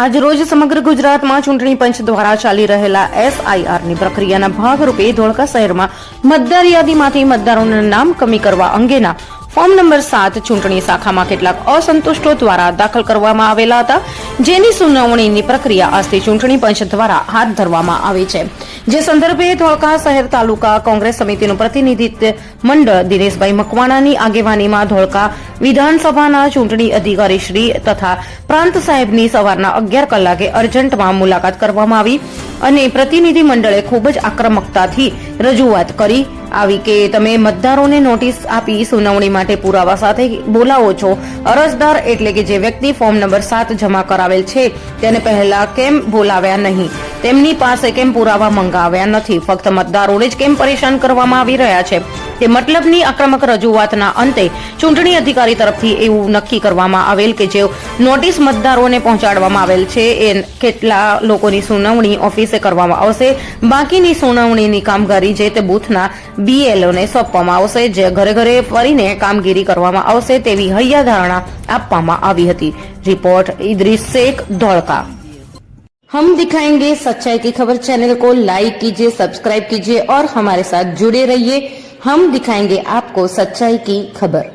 આજરોજ સમગ્ર ગુજરાતમાં ચૂંટણી પંચ દ્વારા ચાલી રહેલા એસઆઈઆરની પ્રક્રિયાના ભાગરૂપે ધોળકા શહેરમાં મતદાર યાદીમાંથી મતદારોના નામ કમી કરવા અંગેના ફોર્મ નંબર 7 ચૂંટણી શાખામાં કેટલાક અસંતુષ્ટો દ્વારા દાખલ કરવામાં આવેલા હતા, જેની સુનાવણીની પ્રક્રિયા આજથી ચૂંટણી પંચ દ્વારા હાથ ધરવામાં આવી છે. જે સંદર્ભે ધોળકા શહેર તાલુકા કોંગ્રેસ સમિતિનું પ્રતિનિધિત્વ મંડળ દિનેશભાઈ મકવાણાની આગેવાનીમાં ધોળકા વિધાનસભાના ચૂંટણી અધિકારી શ્રી તથા પ્રાંત સાહેબની સવારના 11 કલાકે અર્જન્ટમાં મુલાકાત કરવામાં આવી અને પ્રતિનિધિ મંડળે ખૂબ જ આક્રમકતાથી રજૂઆત કરી આવી કે તમે મતદારોને નોટિસ આપી સુનાવણી માટે પુરાવા સાથે બોલાવો છો. અરજદાર એટલે કે જે વ્યક્તિ ફોર્મ નંબર 7 જમા કરાવેલ છે તેને પહેલા કેમ બોલાવ્યા નહીં, તેમની પાસે કેમ પુરાવા મંગાવ્યા નથી, ફક્ત મતદારોને જ કેમ પરેશાન કરવામાં આવી રહ્યા છે તે મતલબની આક્રમક રજૂઆતના અંતે ચૂંટણી અધિકારી તરફથી એવું નક્કી કરવામાં આવેલ કે જે નોટિસ મતદારોને પહોંચાડવામાં આવેલ છે એ કેટલા લોકોની સુનાવણી ઓફિસે કરવામાં આવશે, બાકીની સુનાવણીની કામગીરી જે તે બૂથના બીએલઓને સોંપવામાં આવશે, જે ઘરે ઘરે ફરીને કામગીરી કરવામાં આવશે તેવી હૈયાધારણા આપવામાં આવી હતી. રિપોર્ટ ઇદ્રીસ શેખ, ધોળકા. हम दिखाएंगे सच्चाई की खबर चैनल को लाइक कीजिए, सब्सक्राइब कीजिए और हमारे साथ जुड़े रहिए. हम दिखाएंगे आपको सच्चाई की खबर.